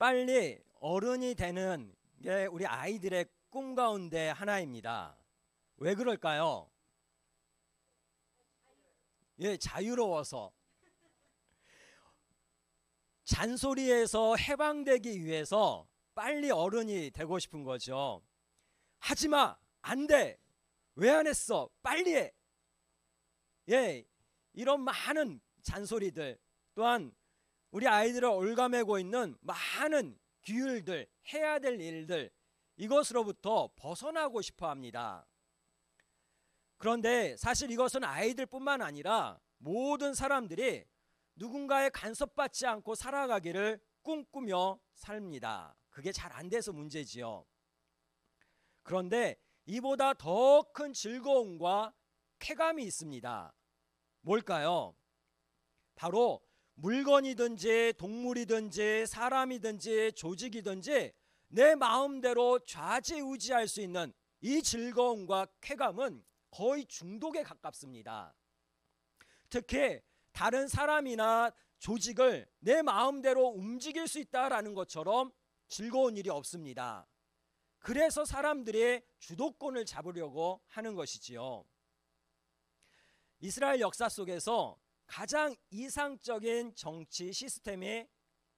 빨리 어른이 되는 게 우리 아이들의 꿈 가운데 하나입니다. 왜 그럴까요? 예, 자유로워서. 잔소리에서 해방되기 위해서 빨리 어른이 되고 싶은 거죠. 하지마, 안 돼, 왜 안 했어, 빨리 해. 예, 이런 많은 잔소리들, 또한 우리 아이들을 올가매고 있는 많은 규율들, 해야 될 일들, 이것으로부터 벗어나고 싶어 합니다. 그런데 사실 이것은 아이들뿐만 아니라 모든 사람들이 누군가의 간섭받지 않고 살아가기를 꿈꾸며 삽니다. 그게 잘 안 돼서 문제지요. 그런데 이보다 더 큰 즐거움과 쾌감이 있습니다. 뭘까요? 바로 물건이든지 동물이든지 사람이든지 조직이든지 내 마음대로 좌지우지할 수 있는 이 즐거움과 쾌감은 거의 중독에 가깝습니다. 특히 다른 사람이나 조직을 내 마음대로 움직일 수 있다라는 것처럼 즐거운 일이 없습니다. 그래서 사람들이 주도권을 잡으려고 하는 것이지요. 이스라엘 역사 속에서 가장 이상적인 정치 시스템이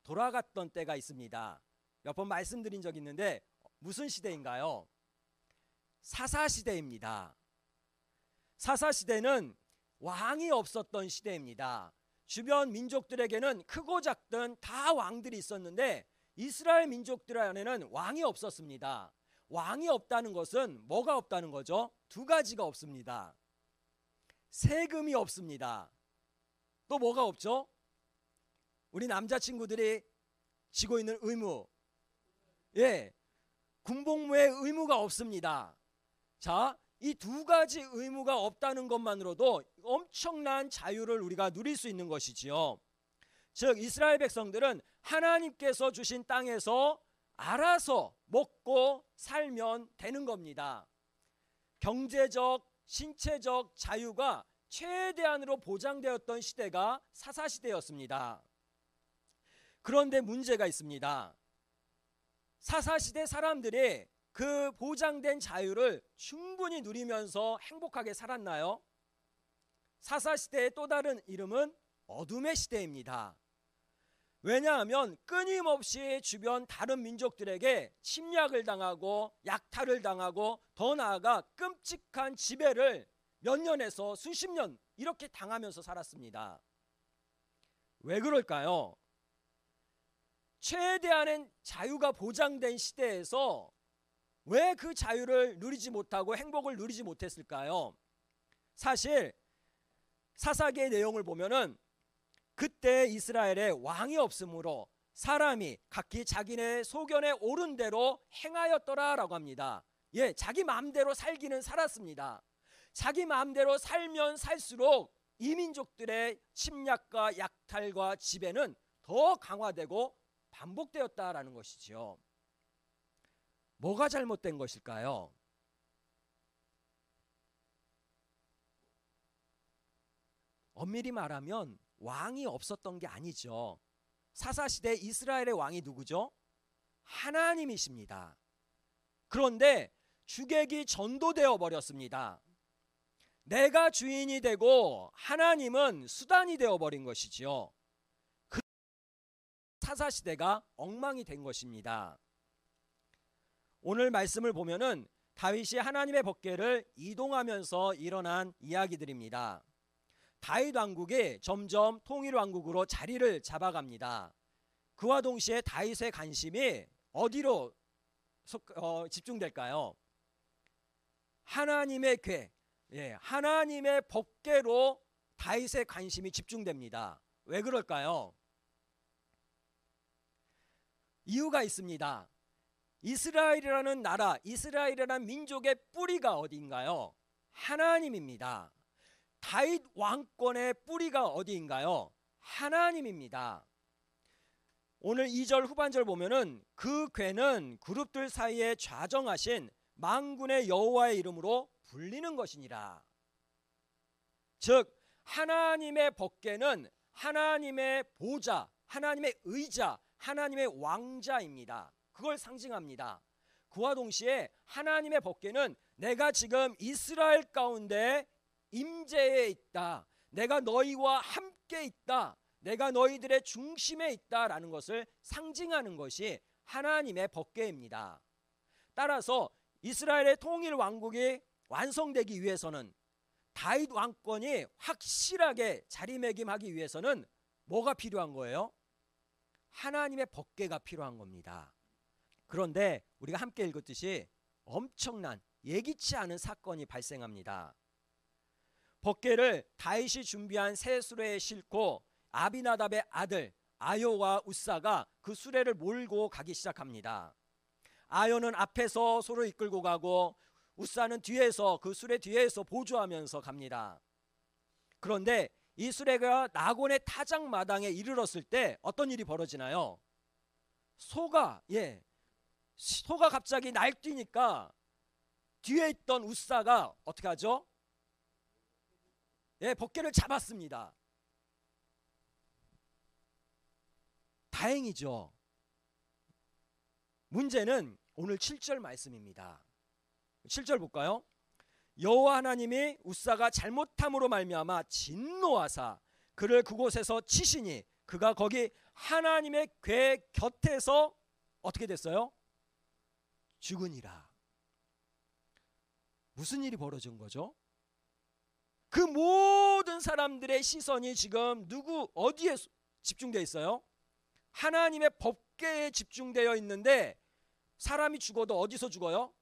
돌아갔던 때가 있습니다. 몇 번 말씀드린 적이 있는데 무슨 시대인가요? 사사시대입니다. 사사시대는 왕이 없었던 시대입니다. 주변 민족들에게는 크고 작든 다 왕들이 있었는데 이스라엘 민족들 안에는 왕이 없었습니다. 왕이 없다는 것은 뭐가 없다는 거죠? 두 가지가 없습니다. 세금이 없습니다. 또 뭐가 없죠? 우리 남자친구들이 지고 있는 의무, 예, 군복무의 의무가 없습니다. 자, 이 두 가지 의무가 없다는 것만으로도 엄청난 자유를 우리가 누릴 수 있는 것이지요. 즉 이스라엘 백성들은 하나님께서 주신 땅에서 알아서 먹고 살면 되는 겁니다. 경제적, 신체적 자유가 최대한으로 보장되었던 시대가 사사시대였습니다. 그런데 문제가 있습니다. 사사시대 사람들이 그 보장된 자유를 충분히 누리면서 행복하게 살았나요? 사사시대의 또 다른 이름은 어둠의 시대입니다. 왜냐하면 끊임없이 주변 다른 민족들에게 침략을 당하고 약탈을 당하고 더 나아가 끔찍한 지배를 몇 년에서 수십 년 이렇게 당하면서 살았습니다. 왜 그럴까요? 최대한의 자유가 보장된 시대에서 왜 그 자유를 누리지 못하고 행복을 누리지 못했을까요? 사실 사사기의 내용을 보면은 그때 이스라엘에 왕이 없으므로 사람이 각기 자기네 소견에 옳은 대로 행하였더라라고 합니다. 예, 자기 마음대로 살기는 살았습니다. 자기 마음대로 살면 살수록 이 민족들의 침략과 약탈과 지배는 더 강화되고 반복되었다라는 것이죠. 뭐가 잘못된 것일까요? 엄밀히 말하면 왕이 없었던 게 아니죠. 사사시대 이스라엘의 왕이 누구죠? 하나님이십니다. 그런데 주객이 전도되어 버렸습니다. 내가 주인이 되고 하나님은 수단이 되어 버린 것이지요. 그 사사시대가 엉망이 된 것입니다. 오늘 말씀을 보면은 다윗이 하나님의 법궤를 이동하면서 일어난 이야기들입니다. 다윗 왕국이 점점 통일 왕국으로 자리를 잡아갑니다. 그와 동시에 다윗의 관심이 어디로 집중될까요? 하나님의 궤, 예, 하나님의 법궤로 다윗의 관심이 집중됩니다. 왜 그럴까요? 이유가 있습니다. 이스라엘이라는 나라, 이스라엘이라는 민족의 뿌리가 어디인가요? 하나님입니다. 다윗 왕권의 뿌리가 어디인가요? 하나님입니다. 오늘 2절 후반절 보면은 그 궤는 그룹들 사이에 좌정하신 만군의 여호와의 이름으로 불리는 것이니라. 즉 하나님의 법궤는 하나님의 보좌, 하나님의 의자, 하나님의 왕자입니다. 그걸 상징합니다. 그와 동시에 하나님의 법궤는 내가 지금 이스라엘 가운데 임재해 있다, 내가 너희와 함께 있다, 내가 너희들의 중심에 있다라는 것을 상징하는 것이 하나님의 법궤입니다. 따라서 이스라엘의 통일 왕국이 완성되기 위해서는, 다윗 왕권이 확실하게 자리매김하기 위해서는 뭐가 필요한 거예요? 하나님의 법궤가 필요한 겁니다. 그런데 우리가 함께 읽었듯이 엄청난 예기치 않은 사건이 발생합니다. 법궤를 다윗이 준비한 새 수레에 싣고 아비나답의 아들 아요와 우사가 그 수레를 몰고 가기 시작합니다. 아요는 앞에서 소를 이끌고 가고 우사는 뒤에서, 그 수레 뒤에서 보조하면서 갑니다. 그런데 이 수레가 나곤의 타작마당에 이르렀을 때 어떤 일이 벌어지나요? 소가 갑자기 날뛰니까 뒤에 있던 우사가 어떻게 하죠? 법궤를 잡았습니다. 다행이죠. 문제는 오늘 7절 말씀입니다. 7절 볼까요? 여호와 하나님이 우사가 잘못함으로 말미암아 진노하사 그를 그곳에서 치시니 그가 거기 하나님의 궤 곁에서 어떻게 됐어요? 죽으니라. 무슨 일이 벌어진 거죠? 그 모든 사람들의 시선이 지금 어디에 집중되어 있어요? 하나님의 법궤에 집중되어 있는데 사람이 죽어도 어디서 죽어요?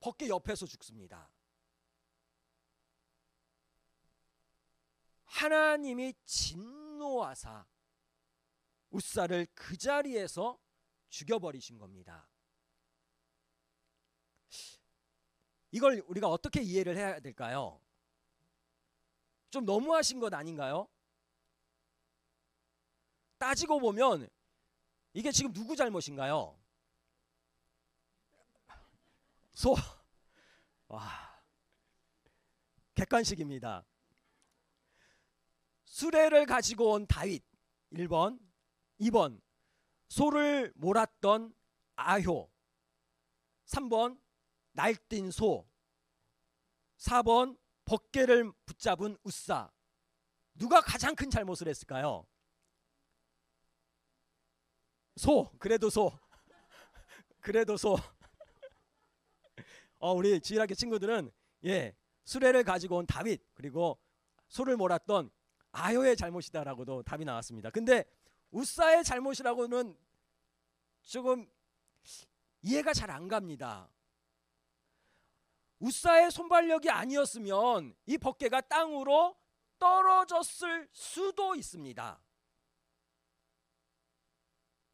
법궤 옆에서 죽습니다. 하나님이 진노하사 우사를 그 자리에서 죽여버리신 겁니다. 이걸 우리가 어떻게 이해를 해야 될까요? 좀 너무하신 것 아닌가요? 따지고 보면 이게 지금 누구 잘못인가요? 객관식입니다. 수레를 가지고 온 다윗 1번, 2번 소를 몰았던 아효, 3번 날뛴 소, 4번 법궤를 붙잡은 우사. 누가 가장 큰 잘못을 했을까요? 그래도 소. 우리 지일학교 친구들은 수레를 가지고 온 다윗 그리고 소를 몰았던 아효의 잘못이다라고도 답이 나왔습니다. 근데 우사의 잘못이라고는 조금 이해가 잘 안 갑니다. 우사의 손발력이 아니었으면 이 법궤가 땅으로 떨어졌을 수도 있습니다.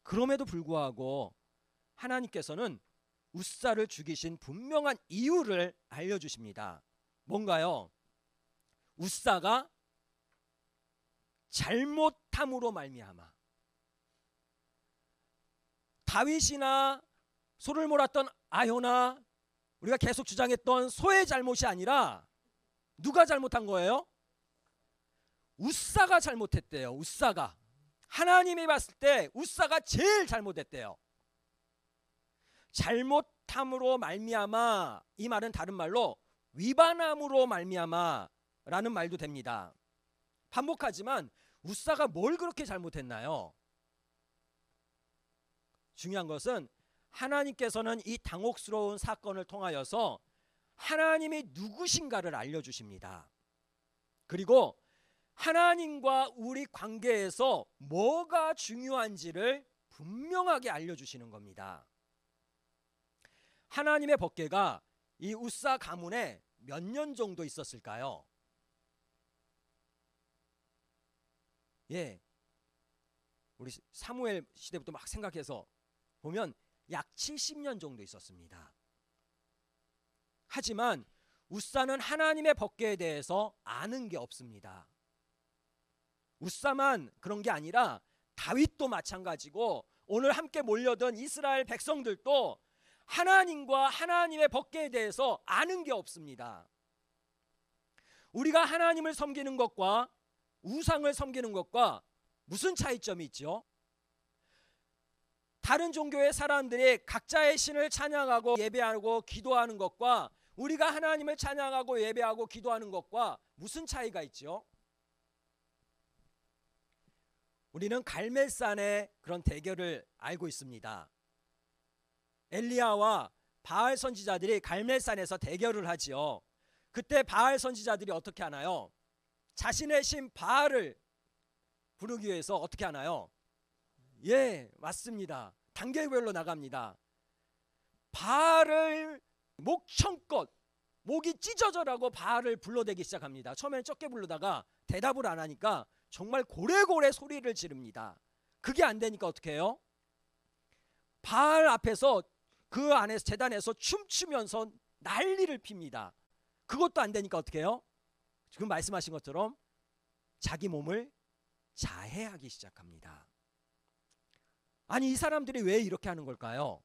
그럼에도 불구하고 하나님께서는 우사를 죽이신 분명한 이유를 알려주십니다. 뭔가요? 우사가 잘못함으로 말미암아, 다윗이나 소를 몰았던 아효나 우리가 계속 주장했던 소의 잘못이 아니라 누가 잘못한 거예요? 우사가 잘못했대요. 우사가. 하나님이 봤을 때 우사가 제일 잘못했대요. 잘못함으로 말미암아, 이 말은 다른 말로 위반함으로 말미암아라는 말도 됩니다. 반복하지만 우사가 뭘 그렇게 잘못했나요? 중요한 것은 하나님께서는 이 당혹스러운 사건을 통하여서 하나님이 누구신가를 알려주십니다. 그리고 하나님과 우리 관계에서 뭐가 중요한지를 분명하게 알려주시는 겁니다. 하나님의 법궤가 이 우사 가문에 몇 년 정도 있었을까요? 우리 사무엘 시대부터 막 생각해서 보면 약 70년 정도 있었습니다. 하지만 우사는 하나님의 법궤에 대해서 아는 게 없습니다. 우사만 그런 게 아니라 다윗도 마찬가지고 오늘 함께 몰려든 이스라엘 백성들도 하나님과 하나님의 법궤에 대해서 아는 게 없습니다. 우리가 하나님을 섬기는 것과 우상을 섬기는 것과 무슨 차이점이 있죠? 다른 종교의 사람들이 각자의 신을 찬양하고 예배하고 기도하는 것과 우리가 하나님을 찬양하고 예배하고 기도하는 것과 무슨 차이가 있죠? 우리는 갈멜산의 그런 대결을 알고 있습니다. 엘리야와 바알 선지자들이 갈멜산에서 대결을 하지요. 그때 바알 선지자들이 어떻게 하나요? 자신의 신 바알을 부르기 위해서 어떻게 하나요? 예, 맞습니다. 단계별로 나갑니다. 바알을 목청껏 목이 찢어져라고 바알을 불러대기 시작합니다. 처음에는 적게 부르다가 대답을 안 하니까 정말 고래고래 소리를 지릅니다. 그게 안 되니까 어떻게 해요? 바알 앞에서 그 안에서 제단에서 춤추면서 난리를 핍니다. 그것도 안 되니까 어떻게 해요? 지금 말씀하신 것처럼 자기 몸을 자해하기 시작합니다. 아니, 이 사람들이 왜 이렇게 하는 걸까요?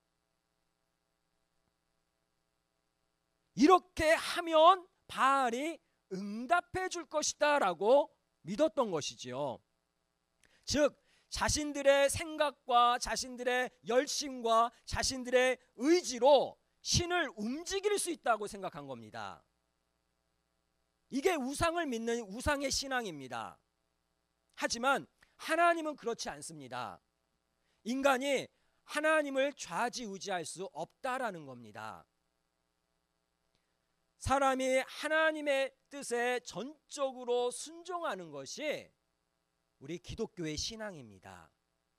이렇게 하면 바알이 응답해 줄 것이다 라고 믿었던 것이지요. 즉 자신들의 생각과 자신들의 열심과 자신들의 의지로 신을 움직일 수 있다고 생각한 겁니다. 이게 우상을 믿는 우상의 신앙입니다. 하지만 하나님은 그렇지 않습니다. 인간이 하나님을 좌지우지할 수 없다라는 겁니다. 사람이 하나님의 뜻에 전적으로 순종하는 것이 우리 기독교의 신앙입니다.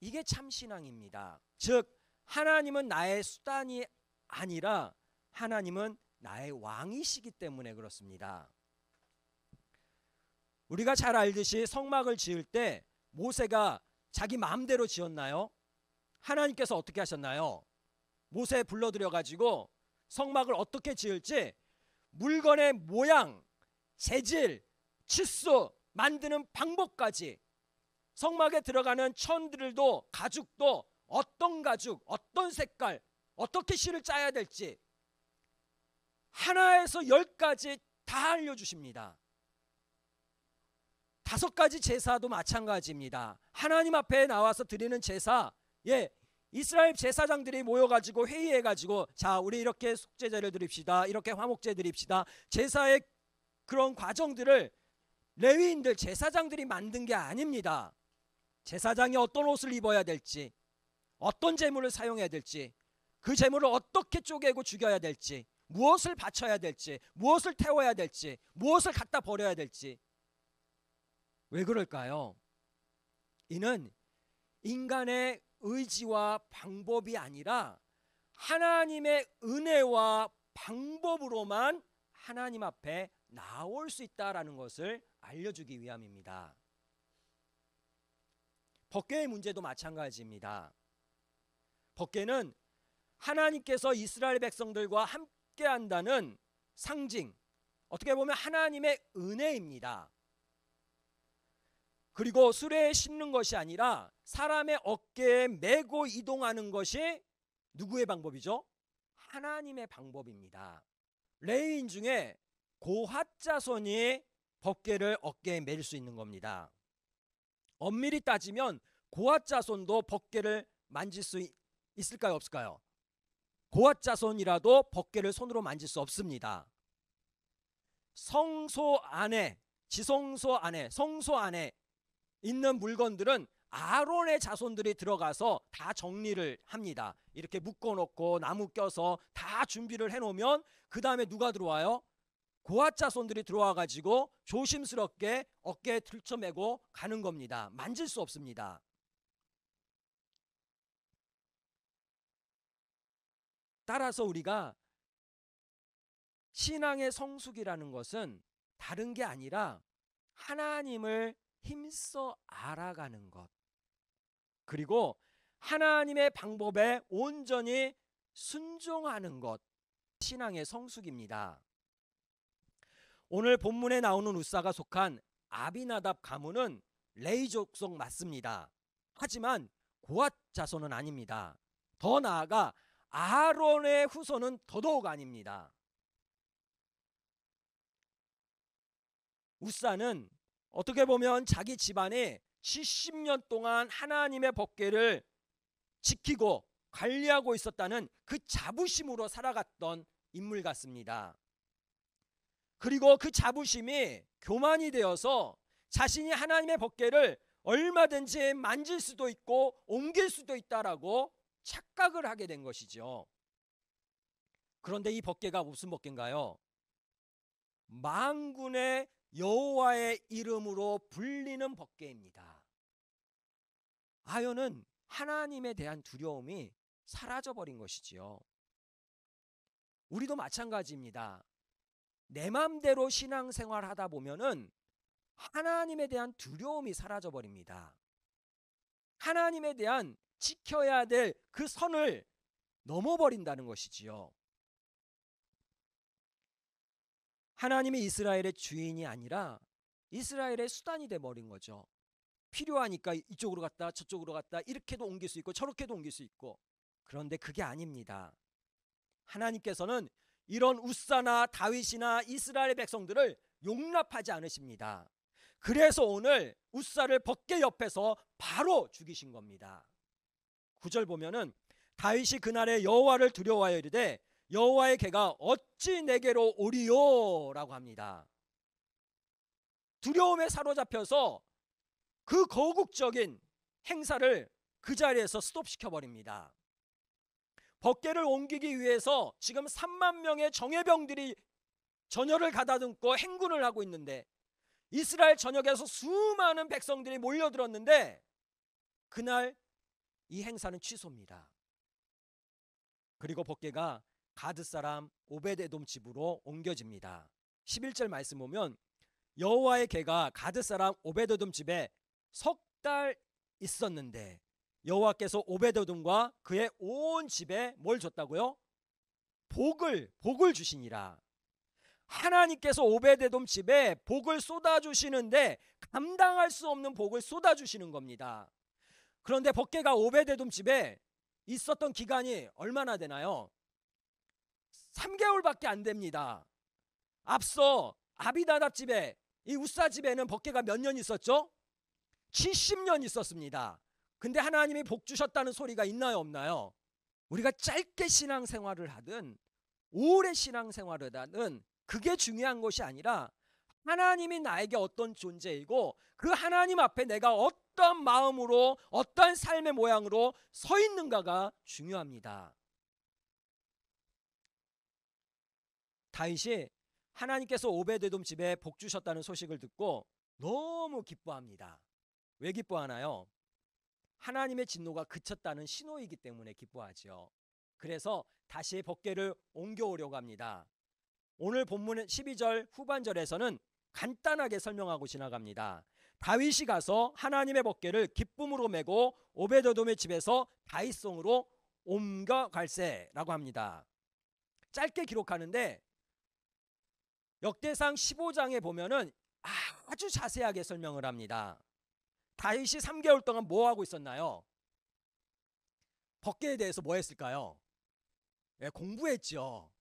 이게 참 신앙입니다. 즉 하나님은 나의 수단이 아니라 하나님은 나의 왕이시기 때문에 그렇습니다. 우리가 잘 알듯이 성막을 지을 때 모세가 자기 마음대로 지었나요? 하나님께서 어떻게 하셨나요? 모세 불러들여 가지고 성막을 어떻게 지을지 물건의 모양, 재질, 치수, 만드는 방법까지 성막에 들어가는 천들도 가죽도 어떤 가죽, 어떤 색깔, 어떻게 실을 짜야 될지 하나에서 10가지 다 알려주십니다. 5가지 제사도 마찬가지입니다. 하나님 앞에 나와서 드리는 제사, 이스라엘 제사장들이 모여가지고 회의해가지고 자 우리 이렇게 속죄제를 드립시다, 이렇게 화목제 드립시다. 제사의 그런 과정들을 레위인들 제사장들이 만든 게 아닙니다. 제사장이 어떤 옷을 입어야 될지, 어떤 제물을 사용해야 될지, 그 제물을 어떻게 쪼개고 죽여야 될지, 무엇을 바쳐야 될지, 무엇을 태워야 될지, 무엇을 갖다 버려야 될지. 왜 그럴까요? 이는 인간의 의지와 방법이 아니라 하나님의 은혜와 방법으로만 하나님 앞에 나올 수 있다라는 것을 알려주기 위함입니다. 법궤의 문제도 마찬가지입니다. 법궤는 하나님께서 이스라엘 백성들과 함께 한다는 상징, 어떻게 보면 하나님의 은혜입니다. 그리고 수레에 싣는 것이 아니라 사람의 어깨에 메고 이동하는 것이 누구의 방법이죠? 하나님의 방법입니다. 레위인 중에 고핫 자손이 법궤를 어깨에 맬 수 있는 겁니다. 엄밀히 따지면 고핫 자손도 법궤를 만질 수 있을까요, 없을까요? 고핫 자손이라도 법궤를 손으로 만질 수 없습니다. 성소 안에, 지성소 안에, 성소 안에 있는 물건들은 아론의 자손들이 들어가서 다 정리를 합니다. 이렇게 묶어놓고 나무 껴서 다 준비를 해놓으면 그 다음에 누가 들어와요? 고핫 자손들이 들어와 가지고 조심스럽게 어깨에 들쳐매고 가는 겁니다. 만질 수 없습니다. 따라서 우리가 신앙의 성숙이라는 것은 다른 게 아니라 하나님을 힘써 알아가는 것, 그리고 하나님의 방법에 온전히 순종하는 것, 신앙의 성숙입니다. 오늘 본문에 나오는 우사가 속한 아비나답 가문은 레위 족속 맞습니다. 하지만 고핫 자손은 아닙니다. 더 나아가 아론의 후손은 더더욱 아닙니다. 우사는 어떻게 보면 자기 집안에 70년 동안 하나님의 법궤를 지키고 관리하고 있었다는 그 자부심으로 살아갔던 인물 같습니다. 그리고 그 자부심이 교만이 되어서 자신이 하나님의 법궤를 얼마든지 만질 수도 있고 옮길 수도 있다라고 착각을 하게 된 것이죠. 그런데 이 법궤가 무슨 법궤인가요? 만군의 여호와의 이름으로 불리는 법궤입니다. 아연은 하나님에 대한 두려움이 사라져버린 것이지요. 우리도 마찬가지입니다. 내 맘대로 신앙생활 하다 보면은 하나님에 대한 두려움이 사라져버립니다. 하나님에 대한 지켜야 될 그 선을 넘어버린다는 것이지요. 하나님이 이스라엘의 주인이 아니라 이스라엘의 수단이 돼버린 거죠. 필요하니까 이쪽으로 갔다 저쪽으로 갔다 이렇게도 옮길 수 있고 저렇게도 옮길 수 있고. 그런데 그게 아닙니다. 하나님께서는 이런 우사나 다윗이나 이스라엘 백성들을 용납하지 않으십니다. 그래서 오늘 우사를 법궤 옆에서 바로 죽이신 겁니다. 9절 보면은 다윗이 그날에 여호와를 두려워하여 이르되 여호와의 궤가 어찌 내게로 오리요 라고 합니다. 두려움에 사로잡혀서 그 거국적인 행사를 그 자리에서 스톱시켜버립니다. 법궤를 옮기기 위해서 지금 3만 명의 정예병들이 전열을 가다듬고 행군을 하고 있는데 이스라엘 전역에서 수많은 백성들이 몰려들었는데 그날 이 행사는 취소입니다. 그리고 법궤가 가드 사람 오벳에돔 집으로 옮겨집니다. 11절 말씀 보면 여호와의 궤가 가드 사람 오벳에돔 집에 석 달 있었는데 여호와께서 오벳에돔과 그의 온 집에 뭘 줬다고요? 복을 주시니라. 하나님께서 오벳에돔 집에 복을 쏟아주시는데 감당할 수 없는 복을 쏟아주시는 겁니다. 그런데 법궤가 오벳에돔 집에 있었던 기간이 얼마나 되나요? 3개월밖에 안 됩니다. 앞서 아비나답 집에 이 우사 집에는 법궤가 몇 년 있었죠? 70년 있었습니다. 근데 하나님이 복 주셨다는 소리가 있나요 없나요? 우리가 짧게 신앙생활을 하든 오래 신앙생활을 하든 그게 중요한 것이 아니라 하나님이 나에게 어떤 존재이고 그 하나님 앞에 내가 어떠한 마음으로 어떠한 삶의 모양으로 서 있는가가 중요합니다. 다윗이 하나님께서 오벳에돔 집에 복 주셨다는 소식을 듣고 너무 기뻐합니다. 왜 기뻐하나요? 하나님의 진노가 그쳤다는 신호이기 때문에 기뻐하죠. 그래서 다시 법궤를 옮겨오려고 합니다. 오늘 본문 12절 후반절에서는 간단하게 설명하고 지나갑니다. 다윗이 가서 하나님의 법궤를 기쁨으로 메고 오벳에돔의 집에서 다윗성으로 옮겨갈세라고 합니다. 짧게 기록하는데 역대상 15장에 보면은 아주 자세하게 설명을 합니다. 다윗이 3개월 동안 뭐 하고 있었나요? 법궤에 대해서 뭐 했을까요? 공부했죠.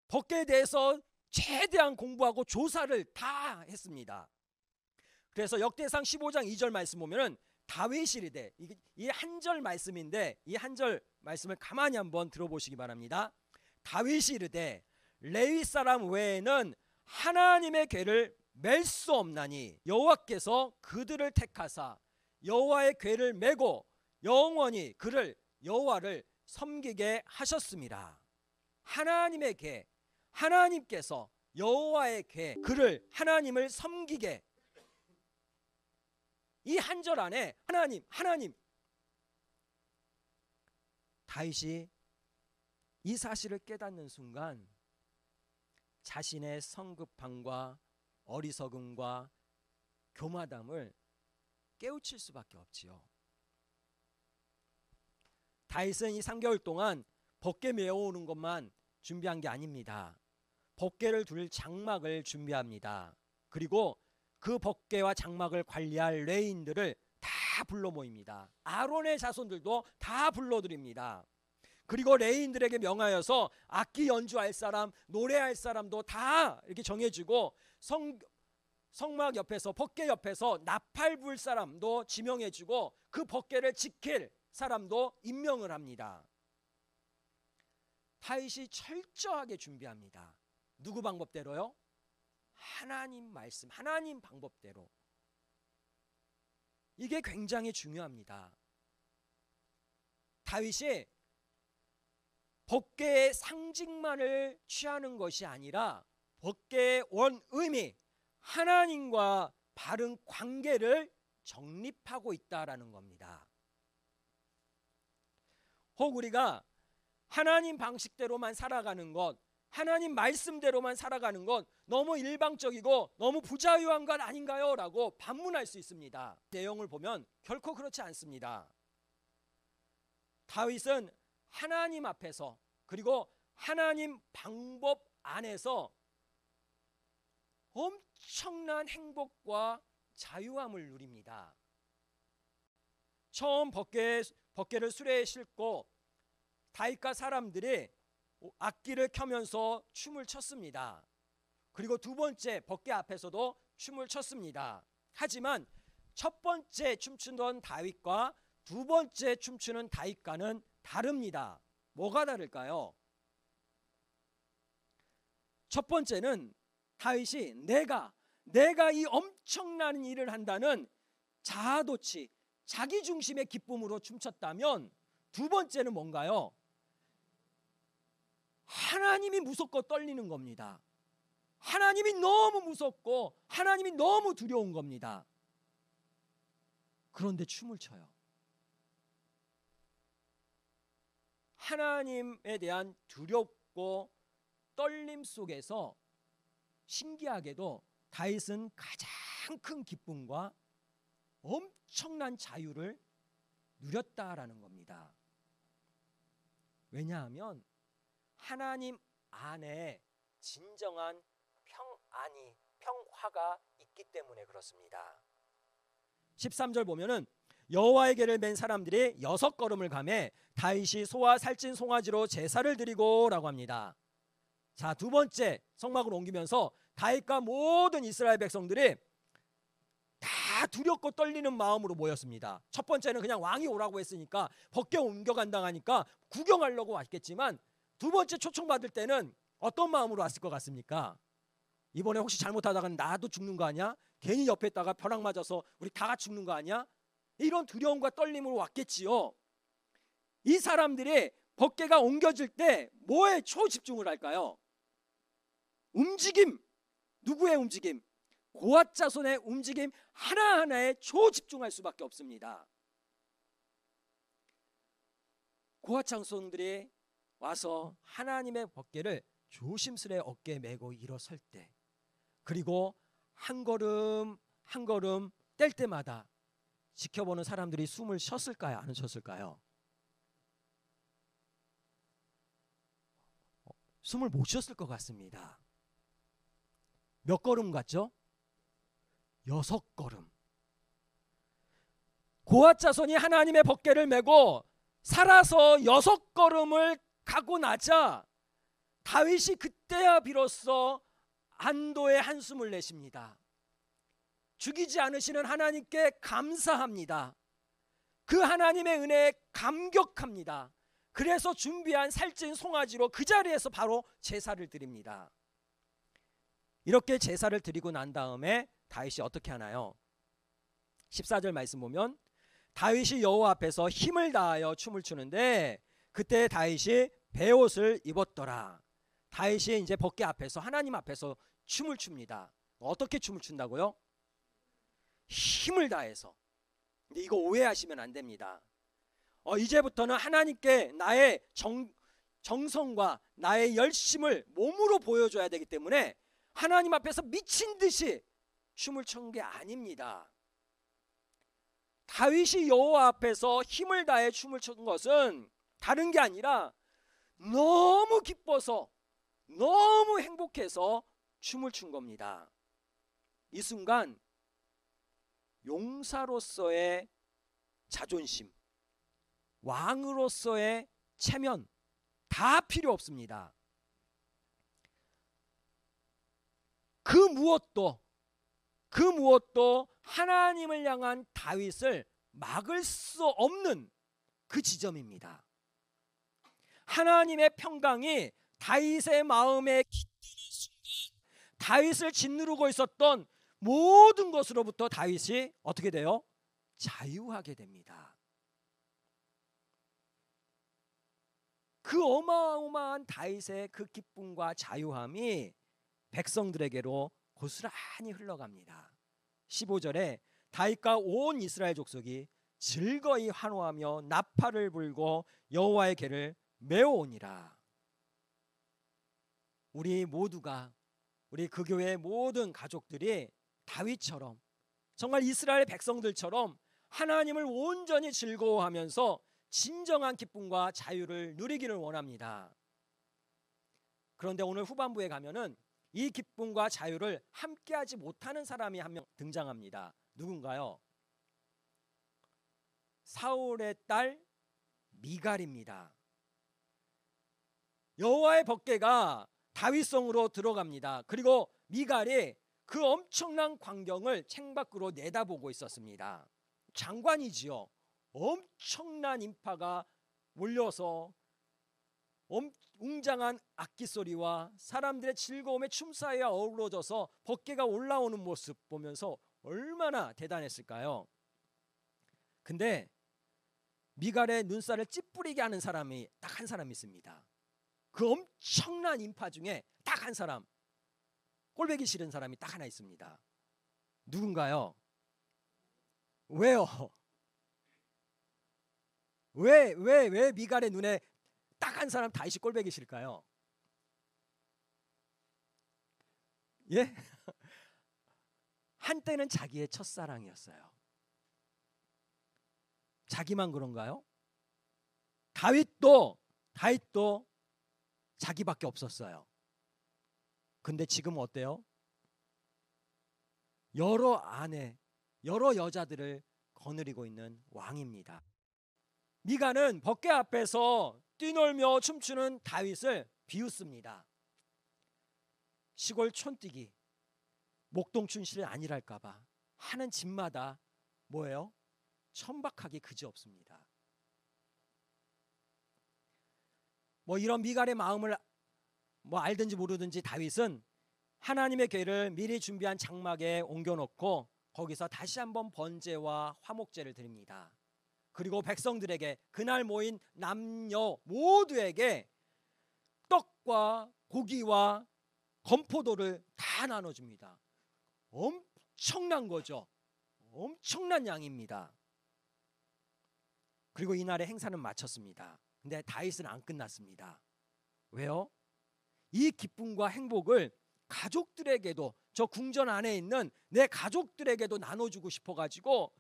법궤에 대해서 최대한 공부하고 조사를 다 했습니다. 그래서 역대상 15장 2절 말씀 보면은 다윗이 이르되, 이 한 절 말씀인데 이 한 절 말씀을 가만히 한번 들어보시기 바랍니다. 다윗이 이르되 레위 사람 외에는 하나님의 궤를 맬 수 없나니 여호와께서 그들을 택하사 여호와의 궤를 메고 영원히 그를 여호와를 섬기게 하셨습니다. 하나님의 궤, 하나님께서 여호와의 궤, 그를 하나님을 섬기게. 이 한 절 안에 하나님 다윗이 이 사실을 깨닫는 순간 자신의 성급함과 어리석음과 교마담을 깨우칠 수밖에 없지요. 다윗은 이 3개월 동안 법궤 메어오는 것만 준비한 게 아닙니다. 법궤를 둘 장막을 준비합니다. 그리고 그 법궤와 장막을 관리할 레위인들을 다 불러 모입니다. 아론의 자손들도 다 불러드립니다. 그리고 레위인들에게 명하여서 악기 연주할 사람, 노래할 사람도 다 이렇게 정해주고 성막 옆에서 법궤 옆에서 나팔 불 사람도 지명해주고 그 법궤를 지킬 사람도 임명을 합니다. 다윗이 철저하게 준비합니다. 누구 방법대로요? 하나님 말씀, 하나님 방법대로. 이게 굉장히 중요합니다. 다윗이 법궤의 상징만을 취하는 것이 아니라 법궤의 원 의미, 하나님과 바른 관계를 정립하고 있다라는 겁니다. 혹 우리가 하나님 방식대로만 살아가는 것, 하나님 말씀대로만 살아가는 것 너무 일방적이고 너무 부자유한 것 아닌가요? 라고 반문할 수 있습니다. 내용을 보면 결코 그렇지 않습니다. 다윗은 하나님 앞에서 그리고 하나님 방법 안에서 엄청난 행복과 자유함을 누립니다. 처음 법궤를 수레에 싣고 다윗과 사람들이 악기를 켜면서 춤을 췄습니다. 그리고 두 번째 법궤 앞에서도 춤을 췄습니다. 하지만 첫 번째 춤추던 다윗과 두 번째 춤추는 다윗과는 다릅니다. 뭐가 다를까요? 첫 번째는 다윗이 내가 이 엄청난 일을 한다는 자아도취, 자기중심의 기쁨으로 춤췄다면, 두 번째는 뭔가요? 하나님이 무섭고 떨리는 겁니다. 하나님이 너무 무섭고 하나님이 너무 두려운 겁니다. 그런데 춤을 춰요. 하나님에 대한 두렵고 떨림 속에서 신기하게도 다윗은 가장 큰 기쁨과 엄청난 자유를 누렸다라는 겁니다. 왜냐하면 하나님 안에 진정한 평화가 있기 때문에 그렇습니다. 13절 보면은 여호와의 궤를 맨 사람들이 6걸음을 가매 다윗이 소와 살찐 송아지로 제사를 드리고 라고 합니다. 자, 두 번째 성막으로 옮기면서 다윗과 모든 이스라엘 백성들이 다 두렵고 떨리는 마음으로 모였습니다. 첫 번째는 그냥 왕이 오라고 했으니까 법궤 옮겨간다 하니까 구경하려고 왔겠지만, 두 번째 초청받을 때는 어떤 마음으로 왔을 것 같습니까? 이번에 혹시 잘못하다가 나도 죽는 거 아니야? 괜히 옆에 있다가 벼락 맞아서 우리 다 같이 죽는 거 아니야? 이런 두려움과 떨림으로 왔겠지요. 이 사람들이 법궤가 옮겨질 때 뭐에 초집중을 할까요? 움직임. 누구의 움직임? 고앗 자손의 움직임 하나하나에 초집중할 수밖에 없습니다. 고앗 자손들이 와서 하나님의 법궤를 조심스레 어깨에 메고 일어설 때, 그리고 한 걸음 한 걸음 뗄 때마다 지켜보는 사람들이 숨을 쉬었을까요? 안 쉬었을까요? 숨을 못 쉬었을 것 같습니다. 몇 걸음 갔죠? 6걸음. 고앗 자손이 하나님의 법궤를 메고 살아서 6걸음을 가고 나자 다윗이 그때야 비로소 안도의 한숨을 내쉽니다. 죽이지 않으시는 하나님께 감사합니다. 그 하나님의 은혜에 감격합니다. 그래서 준비한 살찐 송아지로 그 자리에서 바로 제사를 드립니다. 이렇게 제사를 드리고 난 다음에 다윗이 어떻게 하나요? 14절 말씀 보면 다윗이 여호와 앞에서 힘을 다하여 춤을 추는데 그때 다윗이 베옷을 입었더라. 다윗이 이제 법궤 앞에서 하나님 앞에서 춤을 춥니다. 어떻게 춤을 춘다고요? 힘을 다해서. 근데 이거 오해하시면 안 됩니다. 이제부터는 하나님께 나의 정성과 나의 열심을 몸으로 보여줘야 되기 때문에 하나님 앞에서 미친 듯이 춤을 춘 게 아닙니다. 다윗이 여호와 앞에서 힘을 다해 춤을 춘 것은 다른 게 아니라 너무 기뻐서 너무 행복해서 춤을 춘 겁니다. 이 순간 용사로서의 자존심, 왕으로서의 체면 다 필요 없습니다. 그 무엇도 하나님을 향한 다윗을 막을 수 없는 그 지점입니다. 하나님의 평강이 다윗의 마음에 깃드는 순간 다윗을 짓누르고 있었던 모든 것으로부터 다윗이 어떻게 돼요? 자유하게 됩니다. 그 어마어마한 다윗의 그 기쁨과 자유함이 백성들에게로 고스란히 흘러갑니다. 15절에 다윗과 온 이스라엘 족속이 즐거이 환호하며 나팔을 불고 여호와의 궤를 메어오니라. 우리 모두가, 우리 그 교회의 모든 가족들이 다윗처럼, 정말 이스라엘 백성들처럼 하나님을 온전히 즐거워하면서 진정한 기쁨과 자유를 누리기를 원합니다. 그런데 오늘 후반부에 가면은 이 기쁨과 자유를 함께하지 못하는 사람이 한 명 등장합니다. 누군가요? 사울의 딸 미갈입니다. 여호와의 법궤가 다윗성으로 들어갑니다. 그리고 미갈이 그 엄청난 광경을 창밖으로 내다보고 있었습니다. 장관이지요. 엄청난 인파가 몰려서 웅장한 악기 소리와 사람들의 즐거움의 춤사위와 어우러져서 법궤가 올라오는 모습 보면서 얼마나 대단했을까요? 근데 미갈의 눈살을 찌푸리게 하는 사람이 딱 한 사람 있습니다. 그 엄청난 인파 중에 딱 한 사람, 꼴보기 싫은 사람이 딱 하나 있습니다. 누군가요? 왜요? 왜 미갈의 눈에 딱 한 사람 다윗이 꼴보기 싫을까요? 예? 한때는 자기의 첫사랑이었어요. 자기만 그런가요? 다윗도 자기밖에 없었어요. 근데 지금 어때요? 여러 아내, 여러 여자들을 거느리고 있는 왕입니다. 미갈은 법궤 앞에서 뛰놀며 춤추는 다윗을 비웃습니다. 시골 촌뜨기, 목동 춘실이 아니랄까 봐 하는 집마다 뭐예요? 천박하기 그지없습니다. 뭐 이런 미갈의 마음을 뭐 알든지 모르든지 다윗은 하나님의 궤를 미리 준비한 장막에 옮겨놓고 거기서 다시 한번 번제와 화목제를 드립니다. 그리고 백성들에게, 그날 모인 남녀 모두에게 떡과 고기와 건포도를 다 나눠줍니다. 엄청난 거죠. 엄청난 양입니다. 그리고 이날의 행사는 마쳤습니다. 근데 다윗은 안 끝났습니다. 왜요? 이 기쁨과 행복을 가족들에게도, 저 궁전 안에 있는 내 가족들에게도 나눠주고 싶어가지고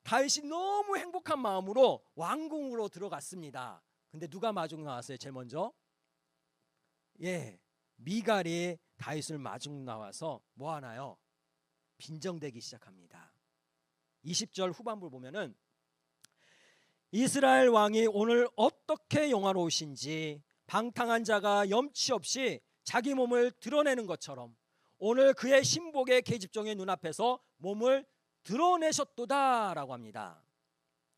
다윗이 너무 행복한 마음으로 왕궁으로 들어갔습니다. 근데 누가 마중 나왔어요? 제일 먼저? 예, 미갈이 다윗을 마중 나와서 뭐 하나요? 빈정대기 시작합니다. 20절 후반부를 보면은 이스라엘 왕이 오늘 어떻게 영화로우신지, 방탕한 자가 염치 없이 자기 몸을 드러내는 것처럼 오늘 그의 신복의 계집종의 눈앞에서 몸을 드러내셨도다 라고 합니다.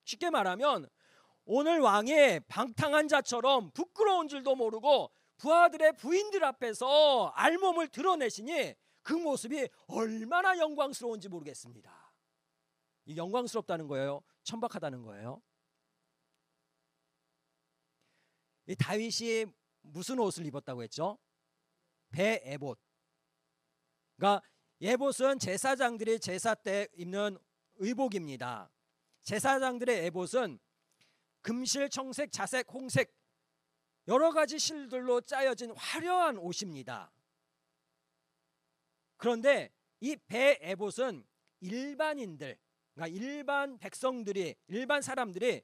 쉽게 말하면 오늘 왕이 방탕한 자처럼 부끄러운 줄도 모르고 부하들의 부인들 앞에서 알몸을 드러내시니 그 모습이 얼마나 영광스러운지 모르겠습니다. 이 영광스럽다는 거예요? 천박하다는 거예요? 이 다윗이 무슨 옷을 입었다고 했죠? 배에봇. 그러니까 에봇은 제사장들이 제사 때 입는 의복입니다. 제사장들의 에봇은 금실, 청색, 자색, 홍색 여러 가지 실들로 짜여진 화려한 옷입니다. 그런데 이 배에봇은 일반인들, 그러니까 일반 백성들이, 일반 사람들이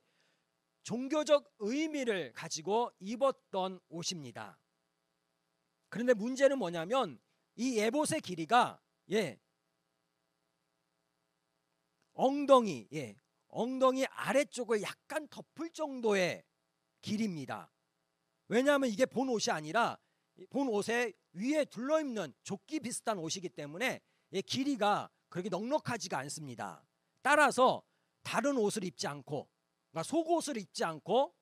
종교적 의미를 가지고 입었던 옷입니다. 그런데 문제는 뭐냐면 이 에봇의 길이가 엉덩이 아래쪽을 약간 덮을 정도의 길입니다. 왜냐하면 이게 본 옷이 아니라 본 옷에 위에 둘러입는 조끼 비슷한 옷이기 때문에 길이가 그렇게 넉넉하지가 않습니다. 따라서 다른 옷을 입지 않고 그러니까 속옷을 입지 않고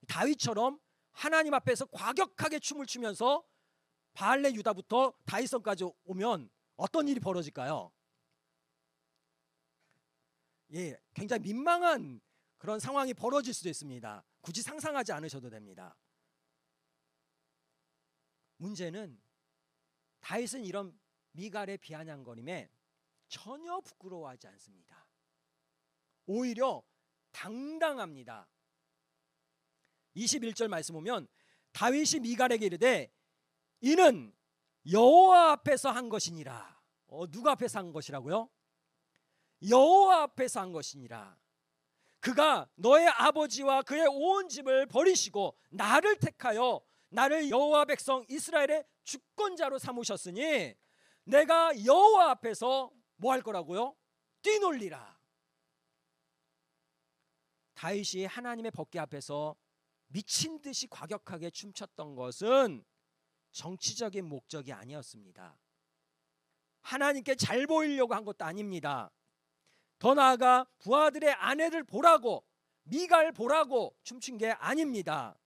다윗처럼 하나님 앞에서 과격하게 춤을 추면서 바알레 유다부터 다윗성까지 오면 어떤 일이 벌어질까요? 예, 굉장히 민망한 그런 상황이 벌어질 수도 있습니다. 굳이 상상하지 않으셔도 됩니다. 문제는 다윗은 이런 미갈의 비아냥거림에 전혀 부끄러워하지 않습니다. 오히려 당당합니다. 21절 말씀 보면 다윗이 미갈에게 이르되 이는 여호와 앞에서 한 것이니라. 누가 앞에서 한 것이라고요? 여호와 앞에서 한 것이니라. 그가 너의 아버지와 그의 온 집을 버리시고 나를 택하여 나를 여호와 백성 이스라엘의 주권자로 삼으셨으니 내가 여호와 앞에서 뭐 할 거라고요? 뛰놀리라. 다윗이 하나님의 법궤 앞에서 미친 듯이 과격하게 춤췄던 것은 정치적인 목적이 아니었습니다. 하나님께 잘 보이려고 한 것도 아닙니다. 더 나아가 부하들의 아내를 보라고, 미갈 보라고 춤춘 게 아닙니다.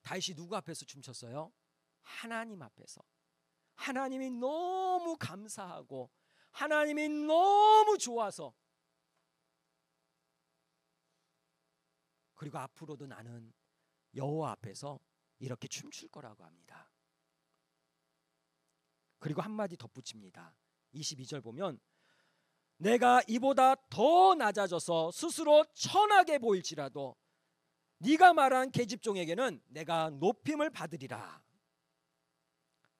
다윗이 누구 앞에서 춤췄어요? 하나님 앞에서. 하나님이 너무 감사하고 하나님이 너무 좋아서, 그리고 앞으로도 나는 여호와 앞에서 이렇게 춤출 거라고 합니다. 그리고 한마디 덧붙입니다. 22절 보면 내가 이보다 더 낮아져서 스스로 천하게 보일지라도 네가 말한 계집종에게는 내가 높임을 받으리라.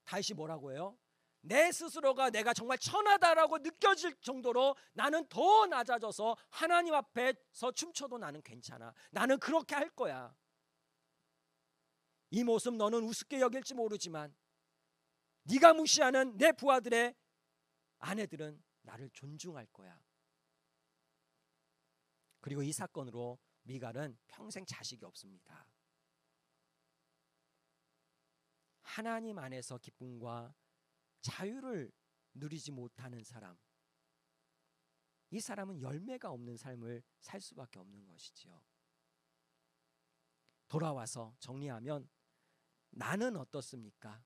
다윗이 뭐라고 해요? 내 스스로가 내가 정말 천하다라고 느껴질 정도로 나는 더 낮아져서 하나님 앞에서 춤춰도 나는 괜찮아. 나는 그렇게 할 거야. 이 모습 너는 우습게 여길지 모르지만 네가 무시하는 내 부하들의 아내들은 나를 존중할 거야. 그리고 이 사건으로 미갈은 평생 자식이 없습니다. 하나님 안에서 기쁨과 자유를 누리지 못하는 사람, 이 사람은 열매가 없는 삶을 살 수밖에 없는 것이지요. 돌아와서 정리하면 나는 어떻습니까?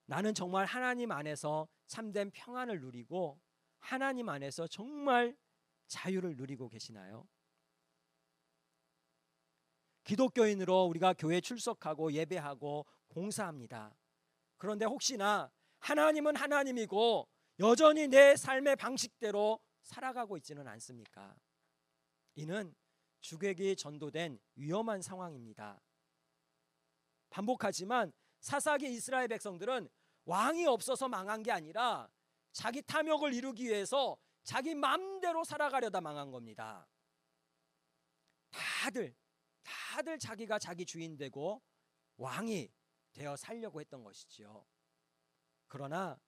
나는 정말 하나님 안에서 참된 평안을 누리고 하나님 안에서 정말 자유를 누리고 계시나요? 기독교인으로 우리가 교회에 출석하고 예배하고 봉사합니다. 그런데 혹시나 하나님은 하나님이고 여전히 내 삶의 방식대로 살아가고 있지는 않습니까? 이는 주객이 전도된 위험한 상황입니다. 반복하지만 사사기 이스라엘 백성들은 왕이 없어서 망한 게 아니라 자기 탐욕을 이루기 위해서 자기 마음대로 살아가려다 망한 겁니다. 다들 자기가 자기 주인 되고 왕이 되어 살려고 했던 것이지요. 그러나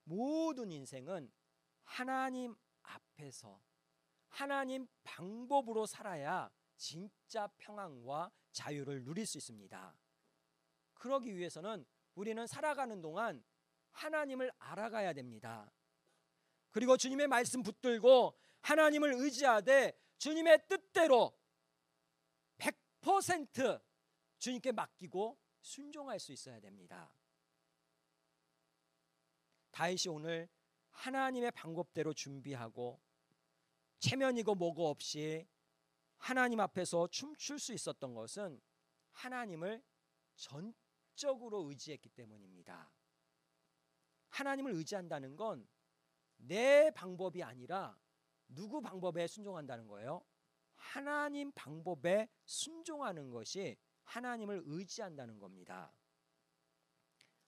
모든 인생은 하나님 앞에서 하나님 방법으로 살아야 진짜 평안과 자유를 누릴 수 있습니다. 그러기 위해서는 우리는 살아가는 동안 하나님을 알아가야 됩니다. 그리고 주님의 말씀 붙들고 하나님을 의지하되 주님의 뜻대로 100% 주님께 맡기고 순종할 수 있어야 됩니다. 다윗이 오늘 하나님의 방법대로 준비하고 체면이고 뭐고 없이 하나님 앞에서 춤출 수 있었던 것은 하나님을 전적으로 의지했기 때문입니다. 하나님을 의지한다는 건 내 방법이 아니라 누구 방법에 순종한다는 거예요? 하나님 방법에 순종하는 것이 하나님을 의지한다는 겁니다.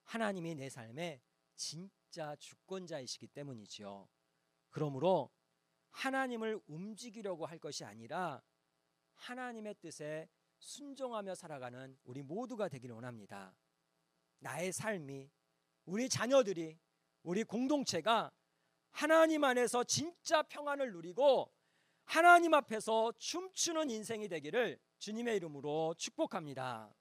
하나님이 내 삶의 진짜 주권자이시기 때문이지요. 그러므로 하나님을 움직이려고 할 것이 아니라 하나님의 뜻에 순종하며 살아가는 우리 모두가 되기를 원합니다. 나의 삶이, 우리 자녀들이, 우리 공동체가 하나님 안에서 진짜 평안을 누리고 하나님 앞에서 춤추는 인생이 되기를 주님의 이름으로 축복합니다.